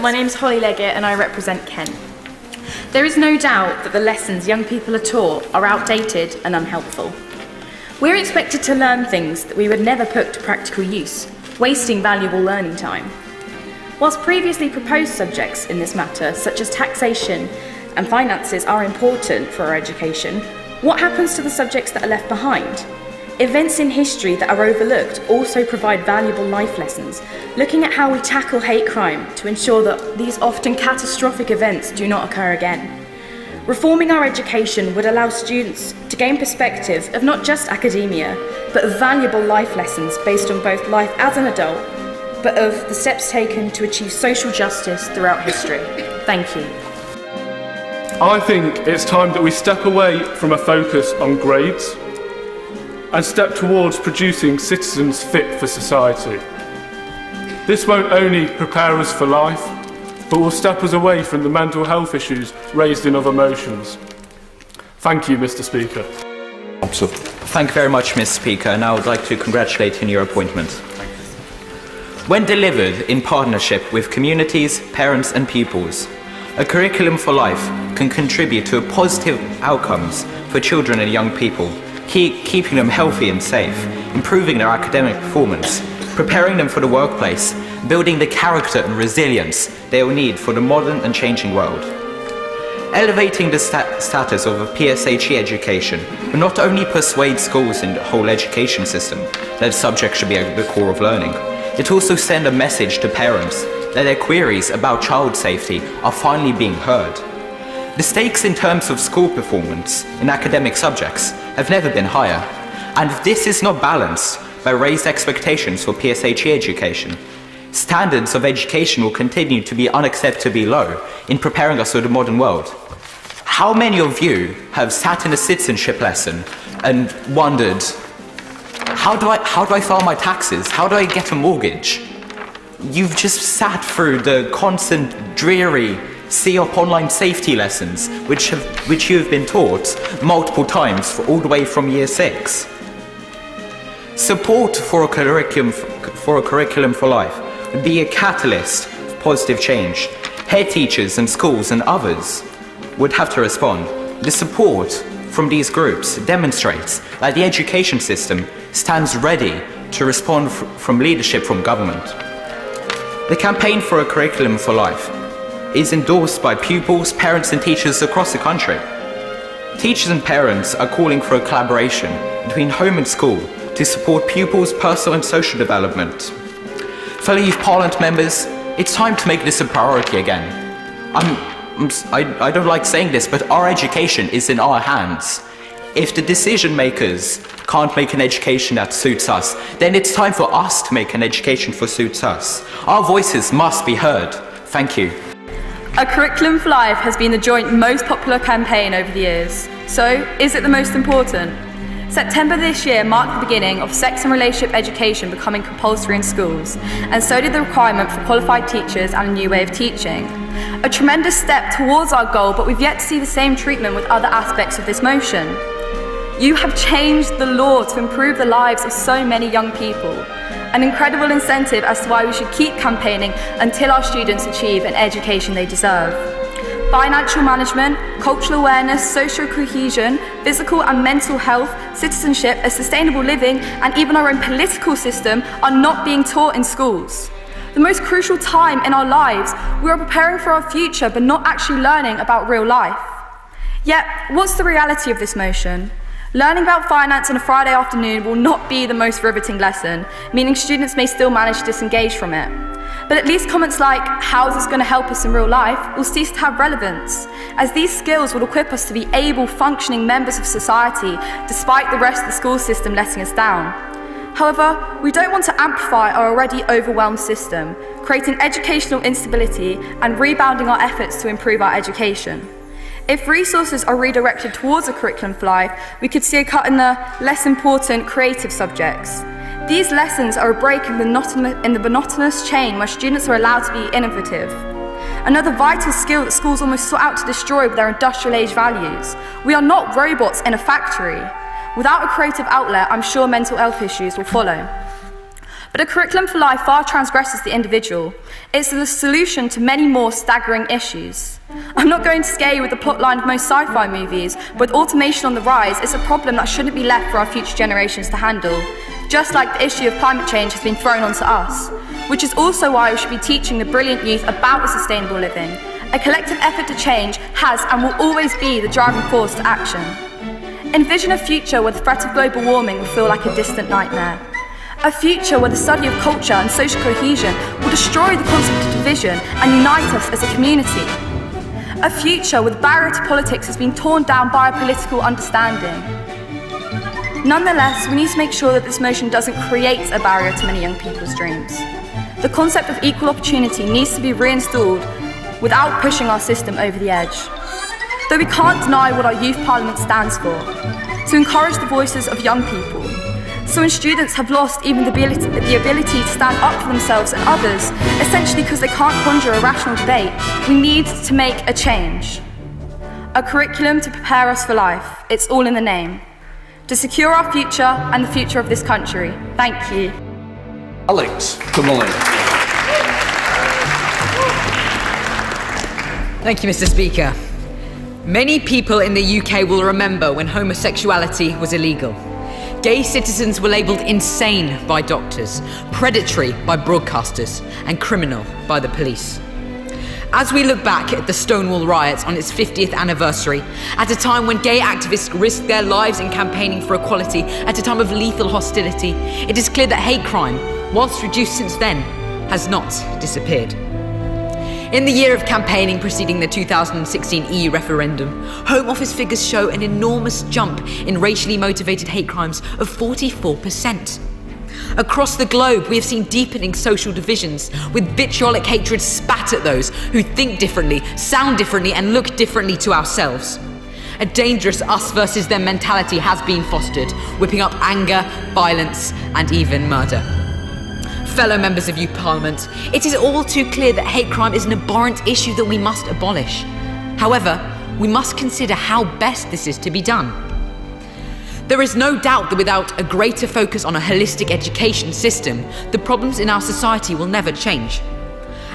My name's Holly Leggett and I represent Kent. There is no doubt that the lessons young people are taught are outdated and unhelpful. We're expected to learn things that we would never put to practical use, wasting valuable learning time. Whilst previously proposed subjects in this matter, such as taxation and finances, are important for our education, what happens to the subjects that are left behind? Events in history that are overlooked also provide valuable life lessons, looking at how we tackle hate crime to ensure that these often catastrophic events do not occur again. Reforming our education would allow students to gain perspective of not just academia, but of valuable life lessons based on both life as an adult, but of the steps taken to achieve social justice throughout history. Thank you. I think it's time that we step away from a focus on grades and step towards producing citizens fit for society. This won't only prepare us for life, but will step us away from the mental health issues raised in other motions. Thank you, Mr. Speaker. Thank you very much, Mr. Speaker, and I would like to congratulate you on your appointment. When delivered in partnership with communities, parents and pupils, a curriculum for life can contribute to positive outcomes for children and young people, keeping them healthy and safe, improving their academic performance, preparing them for the workplace, building the character and resilience they will need for the modern and changing world. Elevating the status of a PSHE education will not only persuade schools and the whole education system that subjects should be at the core of learning, it also sends a message to parents that their queries about child safety are finally being heard. The stakes in terms of school performance in academic subjects have never been higher, and if this is not balanced by raised expectations for PSHE education, standards of education will continue to be unacceptably low in preparing us for the modern world. How many of you have sat in a citizenship lesson and wondered, how do I file my taxes? How do I get a mortgage? You've just sat through the constant dreary CEOP online safety lessons, which you have been taught multiple times all the way from year 6. Support for a curriculum for life would be a catalyst of positive change. Head teachers and schools and others would have to respond. The support from these groups demonstrates that the education system stands ready to respond from leadership from government. The campaign for a curriculum for life is endorsed by pupils, parents and teachers across the country. Teachers and parents are calling for a collaboration between home and school to support pupils' personal and social development. Fellow Youth Parliament members, it's time to make this a priority again. I don't like saying this, but our education is in our hands. If the decision makers can't make an education that suits us, then it's time for us to make an education that suits us. Our voices must be heard. Thank you. A Curriculum for Life has been the joint most popular campaign over the years. So, is it the most important? September this year marked the beginning of sex and relationship education becoming compulsory in schools, and so did the requirement for qualified teachers and a new way of teaching. A tremendous step towards our goal, but we've yet to see the same treatment with other aspects of this motion. You have changed the law to improve the lives of so many young people. An incredible incentive as to why we should keep campaigning until our students achieve an education they deserve. Financial management, cultural awareness, social cohesion, physical and mental health, citizenship, a sustainable living, and even our own political system are not being taught in schools. The most crucial time in our lives, we are preparing for our future but not actually learning about real life. Yet, what's the reality of this motion? Learning about finance on a Friday afternoon will not be the most riveting lesson, meaning students may still manage to disengage from it. But at least comments like, how is this going to help us in real life, will cease to have relevance, as these skills will equip us to be able, functioning members of society, despite the rest of the school system letting us down. However, we don't want to amplify our already overwhelmed system, creating educational instability and rebounding our efforts to improve our education. If resources are redirected towards a curriculum for life, we could see a cut in the less important creative subjects. These lessons are a break in the monotonous chain where students are allowed to be innovative. Another vital skill that schools almost sought out to destroy with their industrial age values. We are not robots in a factory. Without a creative outlet, I'm sure mental health issues will follow. But a curriculum for life far transgresses the individual. It's the solution to many more staggering issues. I'm not going to scare you with the plotline of most sci-fi movies, but with automation on the rise, it's a problem that shouldn't be left for our future generations to handle, just like the issue of climate change has been thrown onto us, which is also why we should be teaching the brilliant youth about a sustainable living. A collective effort to change has and will always be the driving force to action. Envision a future where the threat of global warming will feel like a distant nightmare. A future where the study of culture and social cohesion will destroy the concept of division and unite us as a community. A future where the barrier to politics has been torn down by a political understanding. Nonetheless, we need to make sure that this motion doesn't create a barrier to many young people's dreams. The concept of equal opportunity needs to be reinstalled without pushing our system over the edge. Though we can't deny what our youth parliament stands for, to encourage the voices of young people. So when students have lost even the ability to stand up for themselves and others, essentially because they can't conjure a rational debate, we need to make a change. A curriculum to prepare us for life. It's all in the name. To secure our future and the future of this country. Thank you. Alex, come on. Thank you, Mr. Speaker. Many people in the UK will remember when homosexuality was illegal. Gay citizens were labelled insane by doctors, predatory by broadcasters, and criminal by the police. As we look back at the Stonewall riots on its 50th anniversary, at a time when gay activists risked their lives in campaigning for equality, at a time of lethal hostility, it is clear that hate crime, whilst reduced since then, has not disappeared. In the year of campaigning preceding the 2016 EU referendum, Home Office figures show an enormous jump in racially motivated hate crimes of 44%. Across the globe, we have seen deepening social divisions, with vitriolic hatred spat at those who think differently, sound differently, and look differently to ourselves. A dangerous us versus them mentality has been fostered, whipping up anger, violence, and even murder. Fellow members of Youth Parliament, it is all too clear that hate crime is an abhorrent issue that we must abolish. However, we must consider how best this is to be done. There is no doubt that without a greater focus on a holistic education system, the problems in our society will never change.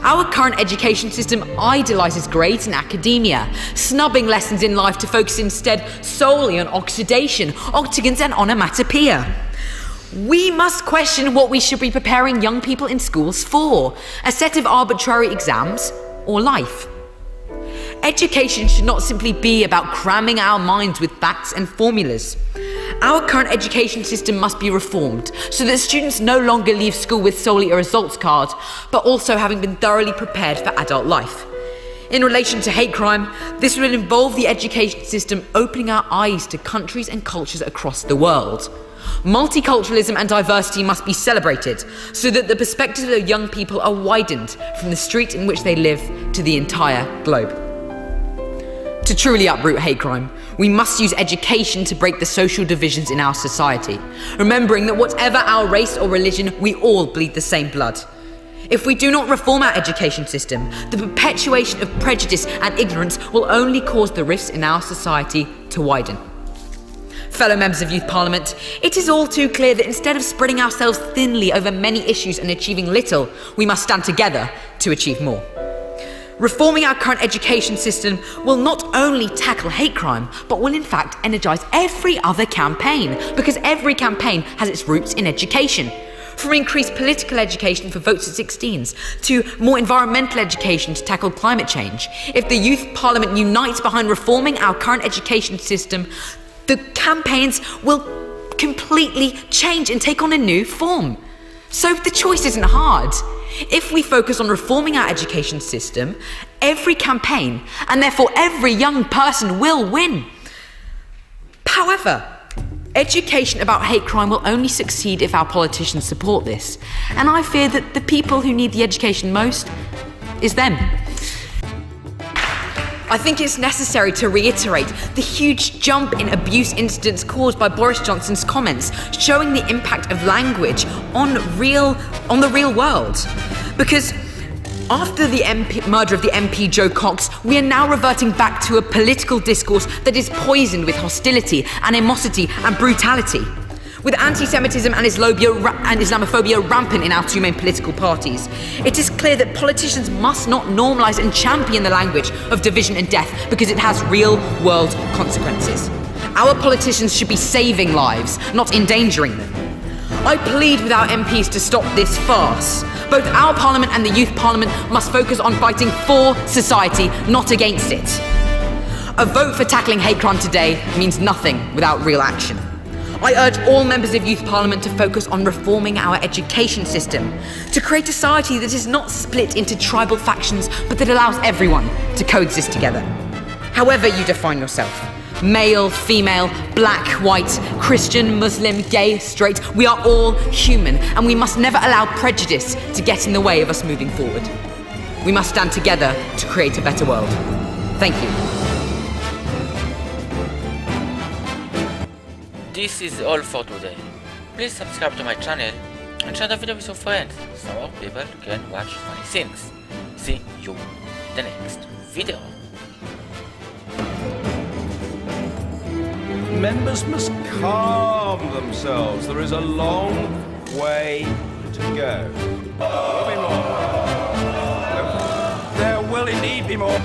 Our current education system idolises grades and academia, snubbing lessons in life to focus instead solely on oxidation, octagons, and onomatopoeia. We must question what we should be preparing young people in schools for: a set of arbitrary exams or life. Education should not simply be about cramming our minds with facts and formulas. Our current education system must be reformed so that students no longer leave school with solely a results card, but also having been thoroughly prepared for adult life. In relation to hate crime, this will involve the education system opening our eyes to countries and cultures across the world. Multiculturalism and diversity must be celebrated so that the perspectives of young people are widened from the street in which they live to the entire globe. To truly uproot hate crime, we must use education to break the social divisions in our society, remembering that whatever our race or religion, we all bleed the same blood. If we do not reform our education system, the perpetuation of prejudice and ignorance will only cause the rifts in our society to widen. Fellow members of Youth Parliament, it is all too clear that instead of spreading ourselves thinly over many issues and achieving little, we must stand together to achieve more. Reforming our current education system will not only tackle hate crime, but will in fact energise every other campaign, because every campaign has its roots in education. From increased political education for votes at 16s to more environmental education to tackle climate change. If the Youth Parliament unites behind reforming our current education system, the campaigns will completely change and take on a new form. So the choice isn't hard. If we focus on reforming our education system, every campaign, and therefore every young person, will win. However, education about hate crime will only succeed if our politicians support this, and I fear that the people who need the education most is them. I think it's necessary to reiterate the huge jump in abuse incidents caused by Boris Johnson's comments, showing the impact of language on the real world. Because after the murder of the MP Jo Cox, we are now reverting back to a political discourse that is poisoned with hostility, animosity, and brutality. With anti-Semitism and Islamophobia rampant in our two main political parties, it is clear that politicians must not normalise and champion the language of division and death because it has real-world consequences. Our politicians should be saving lives, not endangering them. I plead with our MPs to stop this farce. Both our Parliament and the Youth Parliament must focus on fighting for society, not against it. A vote for tackling hate crime today means nothing without real action. I urge all members of Youth Parliament to focus on reforming our education system, to create a society that is not split into tribal factions, but that allows everyone to coexist together. However you define yourself, male, female, black, white, Christian, Muslim, gay, straight, we are all human, and we must never allow prejudice to get in the way of us moving forward. We must stand together to create a better world. Thank you. This is all for today. Please subscribe to my channel and share the video with your friends so more people can watch funny things. See you in the next video. Members must calm themselves. There is a long way to go. There will indeed be more.